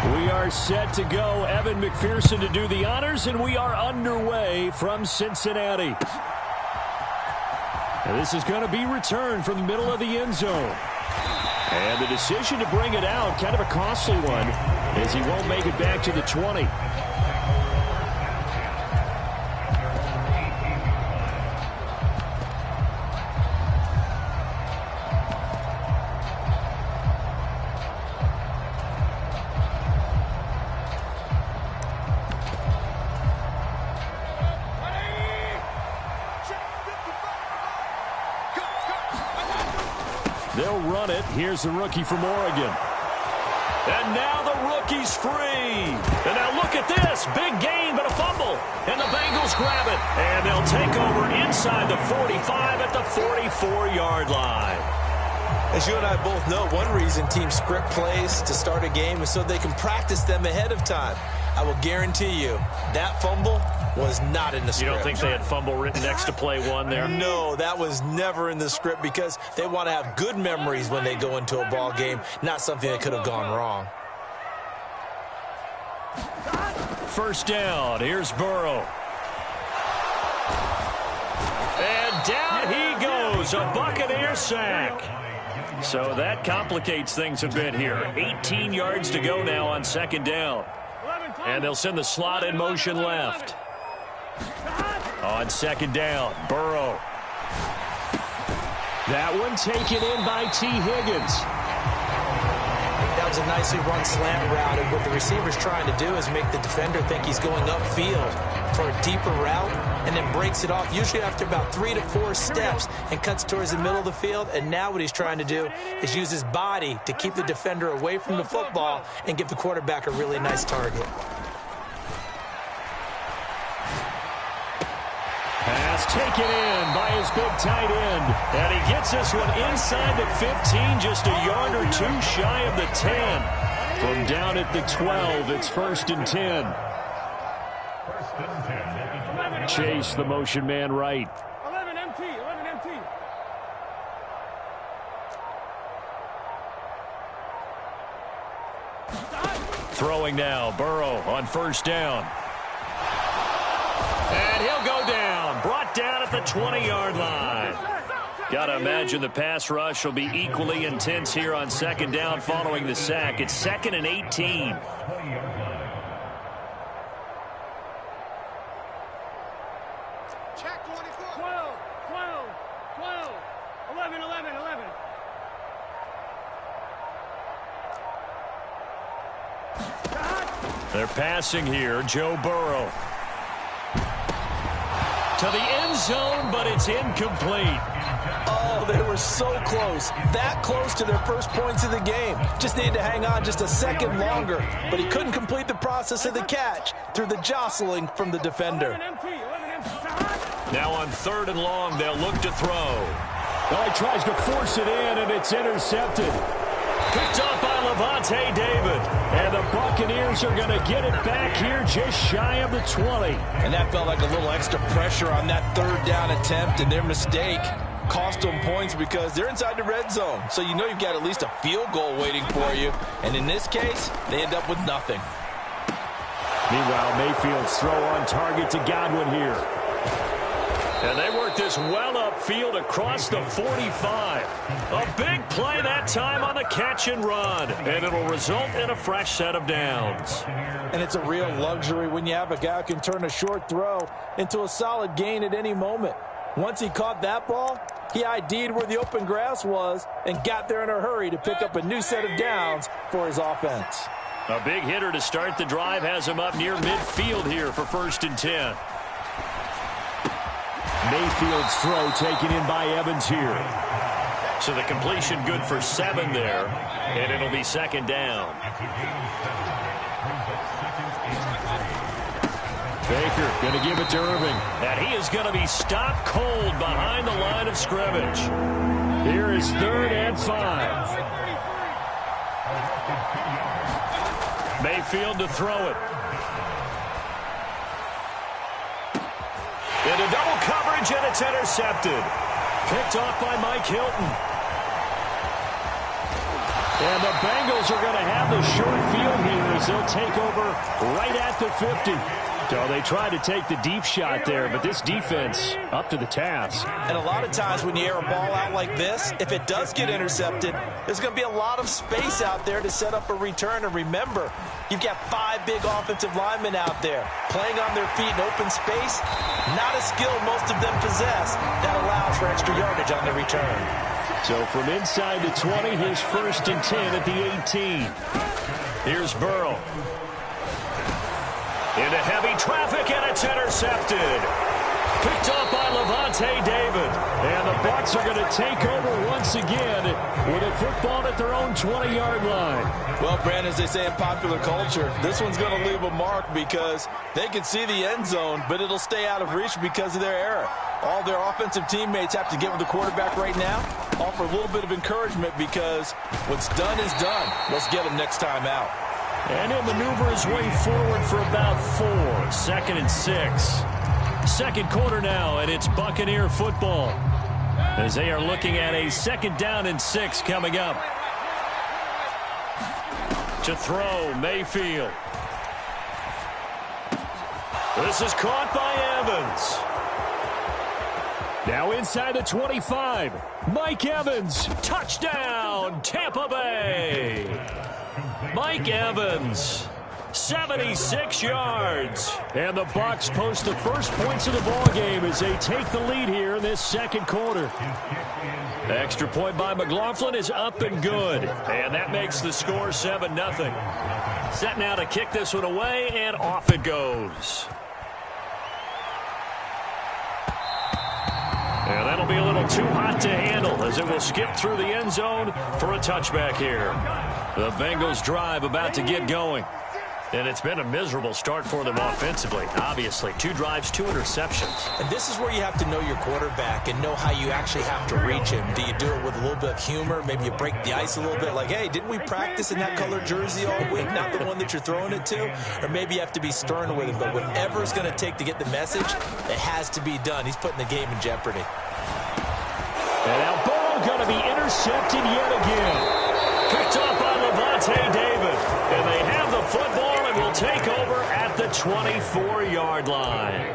We are set to go. Evan McPherson to do the honors, and we are underway from Cincinnati. And this is going to be returned from the middle of the end zone. And the decision to bring it out, kind of a costly one, as he won't make it back to the 20. They'll run it. Here's the rookie from Oregon. And now the rookie's free. And now look at this. Big gain, but a fumble. And the Bengals grab it. And they'll take over inside the 45 at the 44-yard line. As you and I both know, one reason teams script plays to start a game is so they can practice them ahead of time. I will guarantee you that fumble was not in the script. You don't think they had fumble written next to play one there? No, that was never in the script because they want to have good memories when they go into a ball game, not something that could have gone wrong. First down. Here's Burrow. And down he goes. A Buccaneer sack. So that complicates things a bit here. 18 yards to go now on second down. And they'll send the slot in motion left. On second down, Burrow. That one taken in by T. Higgins. That was a nicely run slant route, and what the receiver's trying to do is make the defender think he's going upfield for a deeper route, and then breaks it off, usually after about 3 to 4 steps, and cuts towards the middle of the field. And now what he's trying to do is use his body to keep the defender away from the football and give the quarterback a really nice target. Pass taken in by his big tight end. And he gets this one inside the 15, just a yard or two shy of the 10. From down at the 12, it's 1st and 10. Chase, the motion man right. 11 MT, 11 MT. Throwing now, Burrow on first down. And he'll go down. Brought down at the 20-yard line. Got to imagine the pass rush will be equally intense here on second down following the sack. It's 2nd and 18. Check 24. 12, 12, 12, 11, 11, 11. They're passing here. Joe Burrow. To the end zone, but it's incomplete. Oh, they were so close. That close to their first points of the game. Just needed to hang on just a second longer. But he couldn't complete the process of the catch through the jostling from the defender. 11 MT, 11 MT. Now on 3rd and long, they'll look to throw. Well, he tries to force it in, and it's intercepted. Picked up by Levante David. And the Buccaneers are going to get it back here just shy of the 20. And that felt like a little extra pressure on that 3rd down attempt, and their mistake cost them points because they're inside the red zone. So you know you've got at least a field goal waiting for you. And in this case, they end up with nothing. Meanwhile, Mayfield's throw on target to Godwin here. And they work this well upfield across the 45. A big play that time on the catch and run. And it'll result in a fresh set of downs. And it's a real luxury when you have a guy who can turn a short throw into a solid gain at any moment. Once he caught that ball, he ID'd where the open grass was and got there in a hurry to pick up a new set of downs for his offense. A big hitter to start the drive has him up near midfield here for 1st and 10. Mayfield's throw taken in by Evans here. So the completion good for 7 there, and it'll be 2nd down. Baker going to give it to Irving. And he is going to be stopped cold behind the line of scrimmage. Here is 3rd and 5. Mayfield to throw it. Into double coverage, and it's intercepted. Picked off by Mike Hilton. And the Bengals are going to have the short field here as they'll take over right at the 50. So they tried to take the deep shot there, but this defense up to the task. And a lot of times when you air a ball out like this, if it does get intercepted, there's going to be a lot of space out there to set up a return. And remember, you've got 5 big offensive linemen out there playing on their feet in open space. Not a skill most of them possess. That allows for extra yardage on the return. So from inside the 20, his 1st and 10 at the 18. Here's Burrow. Into heavy traffic, and it's intercepted. Picked up by Levante David. And the Bucs are going to take over once again with a football at their own 20-yard line. Well, Brandon, as they say in popular culture, this one's going to leave a mark because they can see the end zone, but it'll stay out of reach because of their error. All their offensive teammates have to get with the quarterback right now, offer a little bit of encouragement because what's done is done. Let's get him next time out. And he'll maneuver his way forward for about 4. 2nd and 6. Second quarter now, and it's Buccaneer football as they are looking at a 2nd down and 6 coming up. To throw, Mayfield. This is caught by Evans. Now inside the 25. Mike Evans, touchdown, Tampa Bay. Mike Evans, 76 yards. And the Bucs post the first points of the ball game as they take the lead here in this second quarter. The extra point by McLaughlin is up and good. And that makes the score 7-0. Set now to kick this one away, and off it goes. And that'll be a little too hot to handle as it will skip through the end zone for a touchback here. The Bengals drive about to get going. And it's been a miserable start for them offensively, obviously. 2 drives, 2 interceptions. And this is where you have to know your quarterback and know how you actually have to reach him. Do you do it with a little bit of humor? Maybe you break the ice a little bit, like, hey, didn't we practice in that color jersey all week, not the one that you're throwing it to? Or maybe you have to be stern with him. But whatever it's going to take to get the message, it has to be done. He's putting the game in jeopardy. And now Burrow going to be intercepted yet again. Picked up by Levante David. And they have the football and will take over at the 24-yard line.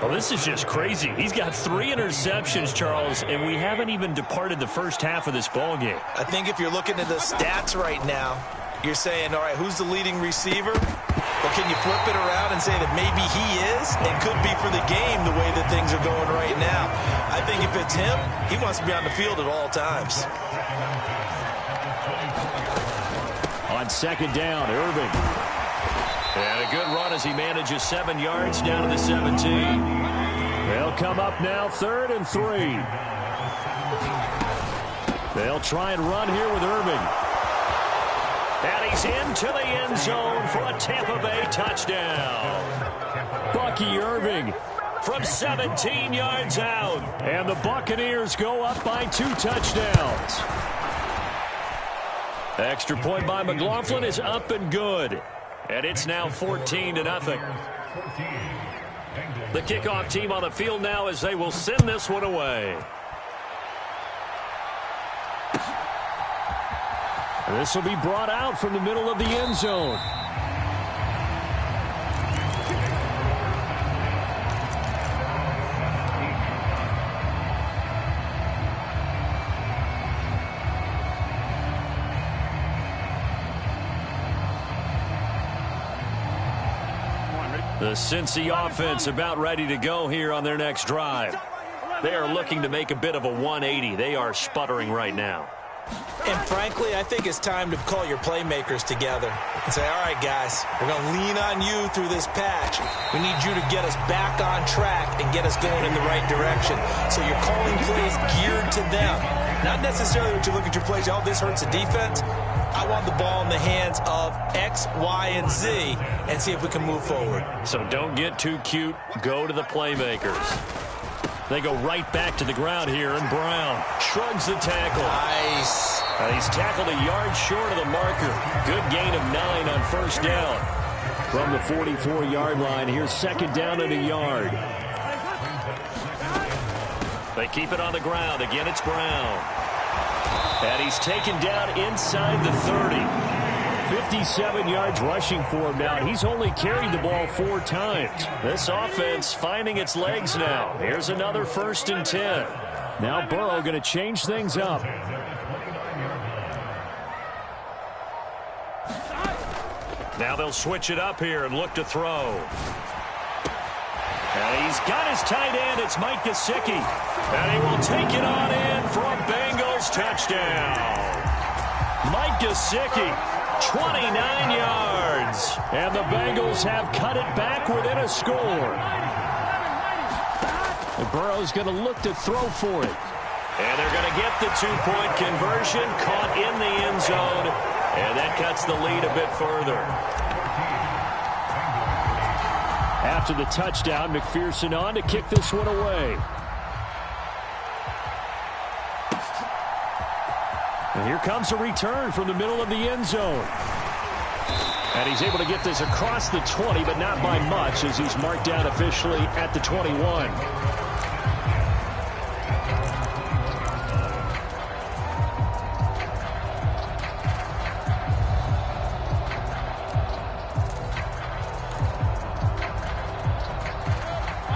Well, this is just crazy. He's got 3 interceptions, Charles, and we haven't even departed the first half of this ball game. I think if you're looking at the stats right now, you're saying, all right, who's the leading receiver? Well, can you flip it around and say that maybe he is and could be for the game the way that things are going right now? I think if it's him, he wants to be on the field at all times. On 2nd down, Irving. And a good run as he manages 7 yards down to the 17. They'll come up now 3rd and 3. They'll try and run here with Irving. And he's into the end zone for a Tampa Bay touchdown. Bucky Irving from 17 yards out. And the Buccaneers go up by 2 touchdowns. Extra point by McLaughlin is up and good. And it's now 14-0. The kickoff team on the field now as they will send this one away. This will be brought out from the middle of the end zone. The Cincy offense about ready to go here on their next drive. They are looking to make a bit of a 180. They are sputtering right now. And frankly, I think it's time to call your playmakers together and say, all right, guys, we're going to lean on you through this patch. We need you to get us back on track and get us going in the right direction. So you're calling plays geared to them. Not necessarily what you look at your plays, oh, this hurts the defense. I want the ball in the hands of X, Y, and Z and see if we can move forward. So don't get too cute. Go to the playmakers. They go right back to the ground here, and Brown shrugs the tackle. Nice. He's tackled a yard short of the marker. Good gain of 9 on 1st down. From the 44-yard line, here's 2nd down and a yard. They keep it on the ground. Again, it's Brown. And he's taken down inside the 30. 57 yards rushing for him now. He's only carried the ball 4 times. This offense finding its legs now. Here's another 1st and 10. Now Burrow going to change things up. Now they'll switch it up here and look to throw. And he's got his tight end. It's Mike Gesicki. And he will take it on in for a Bengals touchdown. Mike Gesicki. 29 yards. And the Bengals have cut it back within a score. And Burrow's going to look to throw for it. And they're going to get the 2-point conversion. Caught in the end zone. And that cuts the lead a bit further. After the touchdown, McPherson on to kick this one away. And here comes a return from the middle of the end zone. And he's able to get this across the 20, but not by much, as he's marked down officially at the 21.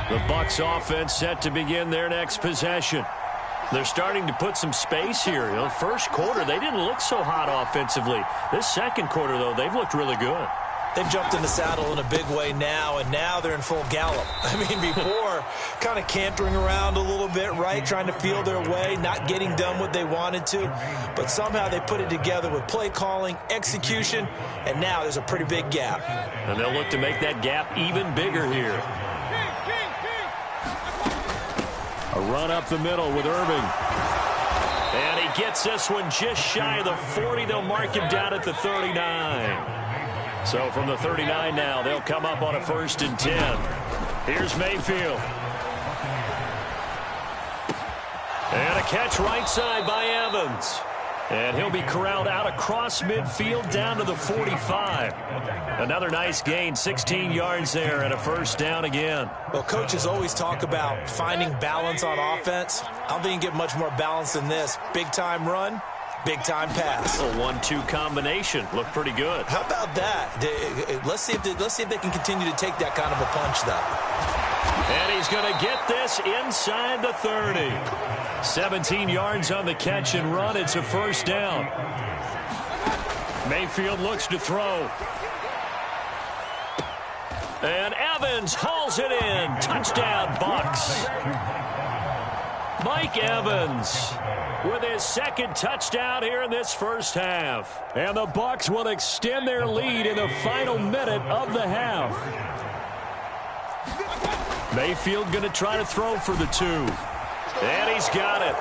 The Bucs offense set to begin their next possession. They're starting to put some space here. You know, first quarter, they didn't look so hot offensively. This second quarter, though, they've looked really good. They've jumped in the saddle in a big way now, and now they're in full gallop. I mean, before, kind of cantering around a little bit, right, trying to feel their way, not getting done what they wanted to. But somehow they put it together with play calling, execution, and now there's a pretty big gap. And they'll look to make that gap even bigger here. A run up the middle with Irving. And he gets this one just shy of the 40. They'll mark him down at the 39. So from the 39 now, they'll come up on a 1st and 10. Here's Mayfield. And a catch right side by Evans. And he'll be corralled out across midfield down to the 45. Another nice gain, 16 yards there, and a 1st down again. Well, coaches always talk about finding balance on offense. I don't think you can get much more balance than this. Big-time run, big-time pass. A 1-2 combination. Looked pretty good. How about that? Let's see if they can continue to take that kind of a punch, though. And he's going to get this inside the 30. 17 yards on the catch and run. It's a 1st down. Mayfield looks to throw. And Evans hauls it in. Touchdown, Bucs. Mike Evans with his 2nd touchdown here in this 1st half. And the Bucs will extend their lead in the final minute of the half. Mayfield going to try to throw for the 2. And he's got it.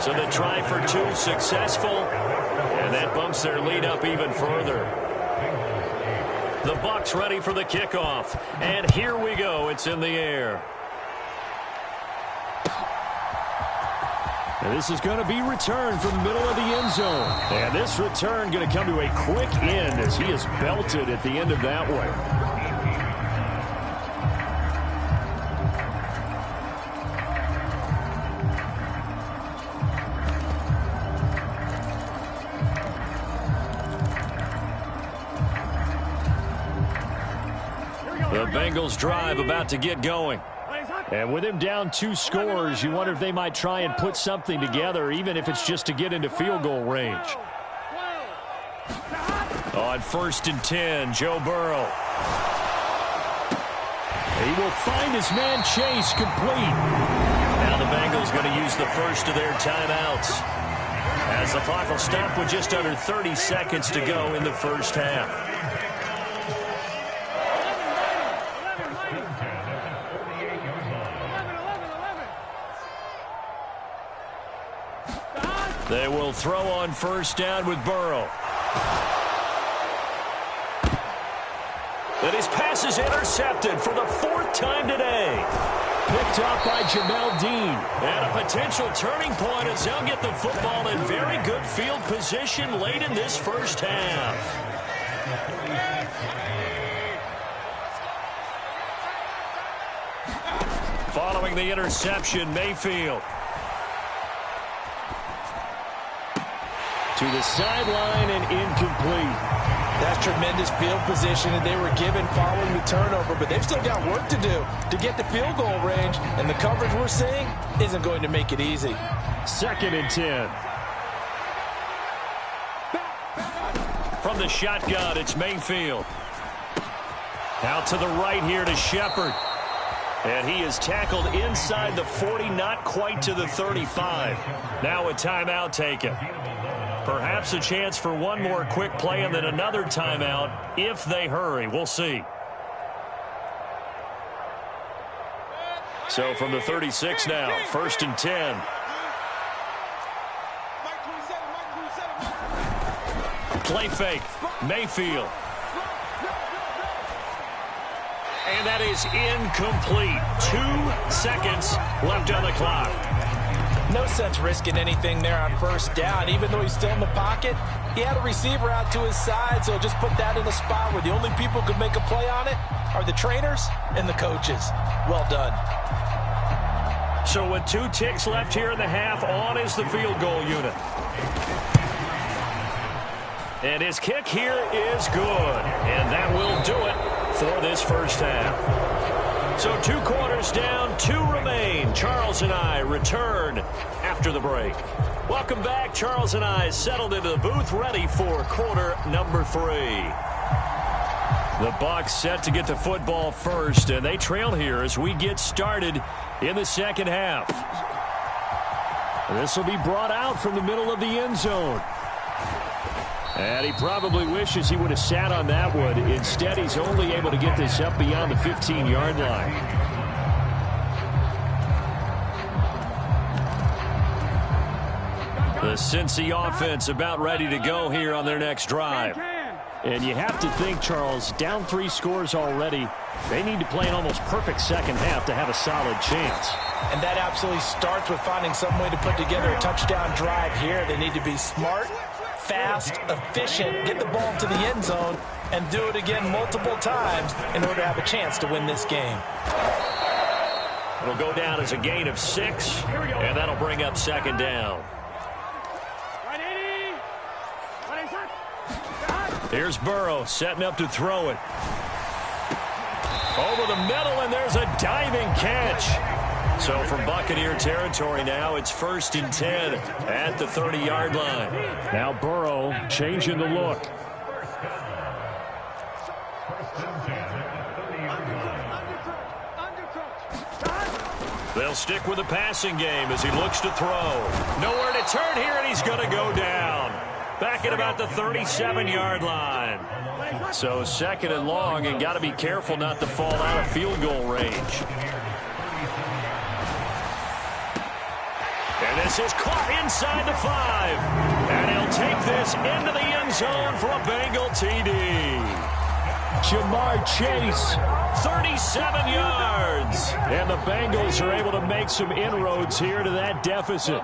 So the try for 2 successful. And that bumps their lead up even further. The Bucs ready for the kickoff. And here we go. It's in the air. And this is going to be returned from the middle of the end zone. And this return going to come to a quick end as he is belted at the end of that one. The Bengals drive about to get going. And with him down 2 scores, you wonder if they might try and put something together, even if it's just to get into field goal range. On 1st and 10, Joe Burrow. He will find his man Chase complete. Now the Bengals going to use the first of their timeouts, as the clock will stop with just under 30 seconds to go in the 1st half. They will throw on 1st down with Burrow. And his pass is intercepted for the 4th time today. Picked up by Jamel Dean. And a potential turning point as they'll get the football in very good field position late in this 1st half. Following the interception, Mayfield. To the sideline and incomplete. That's tremendous field position that they were given following the turnover, but they've still got work to do to get the field goal range, and the coverage we're seeing isn't going to make it easy. 2nd and 10. From the shotgun, it's Mayfield. Out to the right here to Shepard. And he is tackled inside the 40, not quite to the 35. Now a timeout taken. Perhaps a chance for one more quick play and then another timeout if they hurry. We'll see. So from the 36 now, 1st and 10. Play fake. Mayfield. And that is incomplete. 2 seconds left on the clock. No sense risking anything there on 1st down. Even though he's still in the pocket, he had a receiver out to his side, so just put that in a spot where the only people who could make a play on it are the trainers and the coaches. Well done. So with 2 ticks left here in the half, on is the field goal unit. And his kick here is good. And that will do it for this first half. So 2 quarters down, 2 remain. Charles and I return after the break. Welcome back. Charles and I settled into the booth, ready for quarter number 3. The Bucs set to get the football first, and they trail here as we get started in the second half. This will be brought out from the middle of the end zone. And he probably wishes he would have sat on that one. Instead, he's only able to get this up beyond the 15-yard line. The Cincy offense about ready to go here on their next drive. And you have to think, Charles, down 3 scores already. They need to play an almost perfect second half to have a solid chance. And that absolutely starts with finding some way to put together a touchdown drive here. They need to be smart, fast, efficient, get the ball to the end zone, and do it again multiple times in order to have a chance to win this game. It'll go down as a gain of 6, and that'll bring up 2nd down. Here's Burrow setting up to throw it. Over the middle, and there's a diving catch. So from Buccaneer territory now, it's 1st and 10 at the 30-yard line. Now Burrow changing the look. They'll stick with the passing game as he looks to throw. Nowhere to turn here, and he's going to go down. Back at about the 37-yard line. So 2nd and long, and got to be careful not to fall out of field goal range. And this is caught inside the 5. And he'll take this into the end zone for a Bengal TD. Jamar Chase, 37 yards. And the Bengals are able to make some inroads here to that deficit.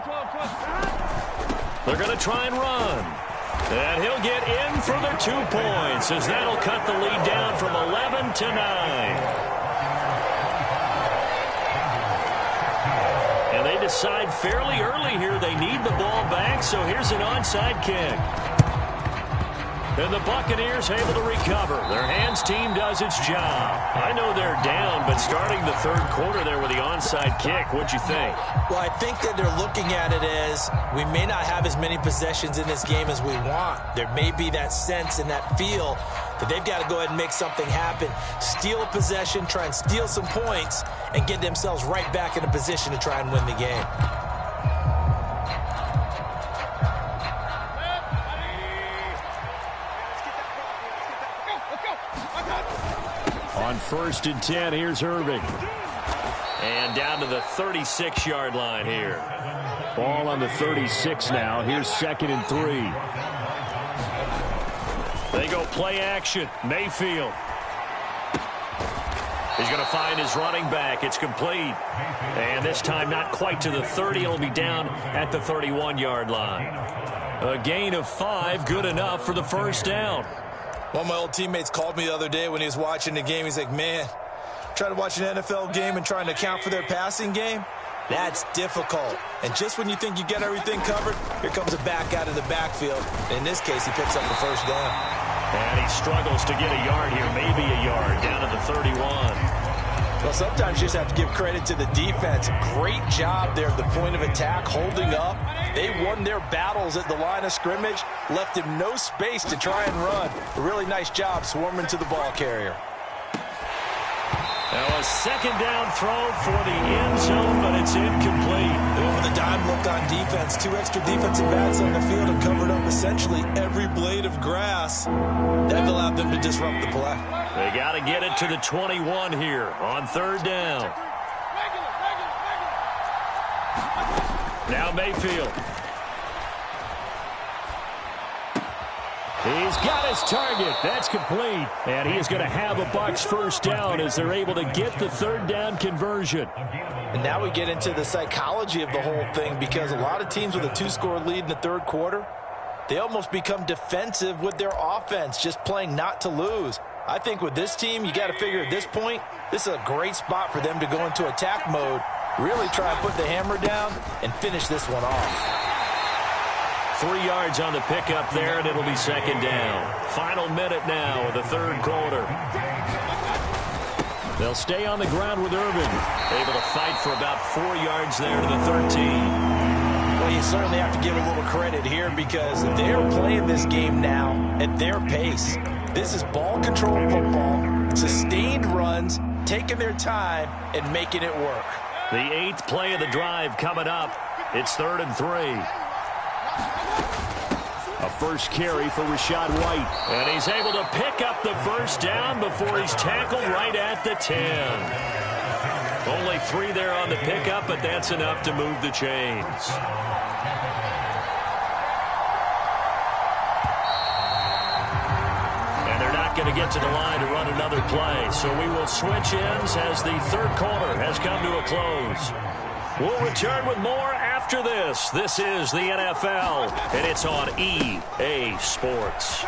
They're going to try and run. And he'll get in for the 2 points as that'll cut the lead down from 11 to 9. And they decide fairly early here they need the ball back, so here's an onside kick. And the Buccaneers able to recover. Their hands team does its job. I know they're down, but starting the 3rd quarter there with the onside kick, what'd you think? Well, I think that they're looking at it as we may not have as many possessions in this game as we want. There may be that sense and that feel that they've got to go ahead and make something happen. Steal a possession, try and steal some points, and get themselves right back in a position to try and win the game. On 1st and 10, here's Irving. And down to the 36-yard line here. Ball on the 36 now. Here's 2nd and 3. They go play action. Mayfield. He's going to find his running back. It's complete. And this time not quite to the 30. It'll be down at the 31-yard line. A gain of 5, good enough for the 1st down. One of my old teammates called me the other day when he was watching the game. He's like, man, trying to watch an NFL game and trying to account for their passing game, That's difficult. And just when you think you get everything covered, here comes a back out of the backfield. In this case, he picks up the first down. And he struggles to get a yard here, maybe a yard, down to the 31. Well, sometimes you just have to give credit to the defense. Great job there at the point of attack, holding up. They won their battles at the line of scrimmage, left him no space to try and run. A really nice job swarming to the ball carrier. Now a second down throw for the end zone, but it's incomplete. Over the dime look on defense. 2 extra defensive backs on the field and covered up essentially every blade of grass. That allowed them to disrupt the play. They got to get it to the 21 here on third down. Now Mayfield. He's got his target. That's complete. And he is going to have a Bucs first down as they're able to get the third down conversion. And now we get into the psychology of the whole thing, because a lot of teams with a 2-score lead in the third quarter, they almost become defensive with their offense, just playing not to lose. I think with this team, you got to figure at this point, this is a great spot for them to go into attack mode, really try and put the hammer down and finish this one off. 3 yards on the pickup there, and it'll be second down. Final minute now of the third quarter. They'll stay on the ground with Irvin, able to fight for about 4 yards there to the 13. Well, you certainly have to give a little credit here because they're playing this game now at their pace. This is ball control football, sustained runs, taking their time and making it work. The 8th play of the drive coming up. It's 3rd and 3. A first carry for Rachaad White. And he's able to pick up the first down before he's tackled right at the 10. Only 3 there on the pickup, but that's enough to move the chains. And they're not going to get to the line to run another play. So we will switch ends as the third quarter has come to a close. We'll return with more after this. This is the NFL, and it's on EA Sports.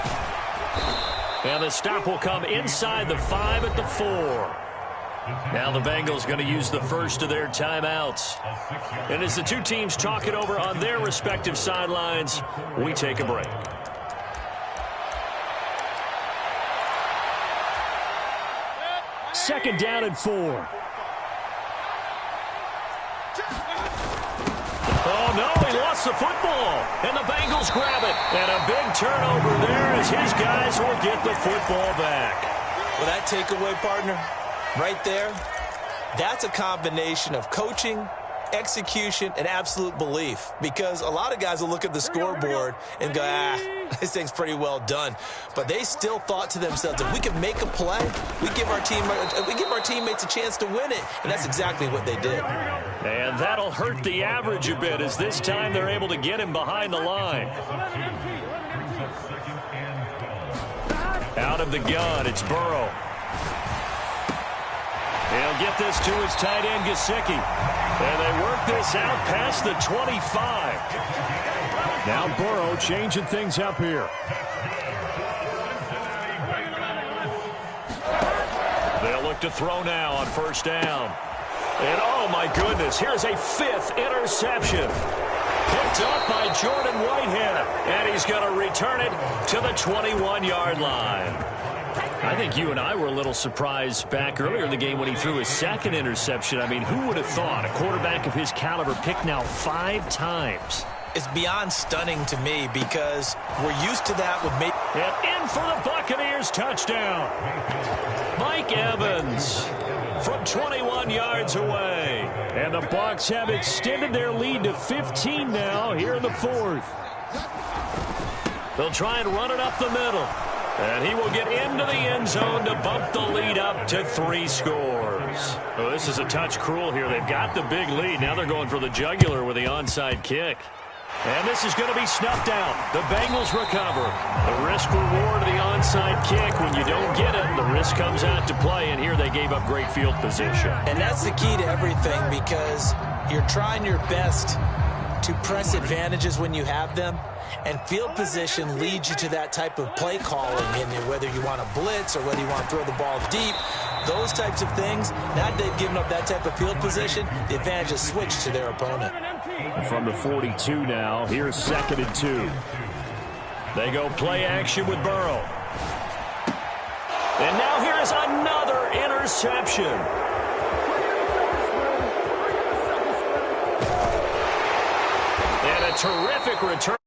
And the stop will come inside the 5 at the 4. Now the Bengals going to use the first of their timeouts. And as the two teams talk it over on their respective sidelines, we take a break. Second down and 4. Oh, no, he lost the football, and the Bengals grab it. And a big turnover there as his guys will get the football back. Well, that takeaway, partner, right there, that's a combination of coaching, execution, and absolute belief. Because a lot of guys will look at the scoreboard and go, this thing's pretty well done. But they still thought to themselves, if we can make a play, we give our teammates a chance to win it. And that's exactly what they did. And that'll hurt the average a bit as this time they're able to get him behind the line. Out of the gun, it's Burrow. He'll get this to his tight end, Gesicki. And they work this out past the 25. Now Burrow changing things up here. They'll look to throw now on first down. And oh my goodness, here's a 5th interception. Picked up by Jordan Whitehead. And he's going to return it to the 21-yard line. I think you and I were a little surprised back earlier in the game when he threw his 2nd interception. I mean, who would have thought a quarterback of his caliber picked now 5 times? It's beyond stunning to me because we're used to that with me. And in for the Buccaneers touchdown. Mike Evans from 21 yards away. And the Bucs have extended their lead to 15 now here in the 4th. They'll try and run it up the middle. And he will get into the end zone to bump the lead up to 3 scores. Oh, this is a touch cruel here. They've got the big lead. Now they're going for the jugular with the onside kick. And this is going to be snuffed out. The Bengals recover. The risk-reward of the onside kick. When you don't get it, the risk comes out to play. And here they gave up great field position. And that's the key to everything because you're trying your best to press advantages when you have them. And field position leads you to that type of play calling, and whether you want to blitz or whether you want to throw the ball deep, those types of things. Now that they've given up that type of field position, the advantage is switched to their opponent. From the 42 now, here's 2nd and 2. They go play action with Burrow. And now here is another interception. And a terrific return.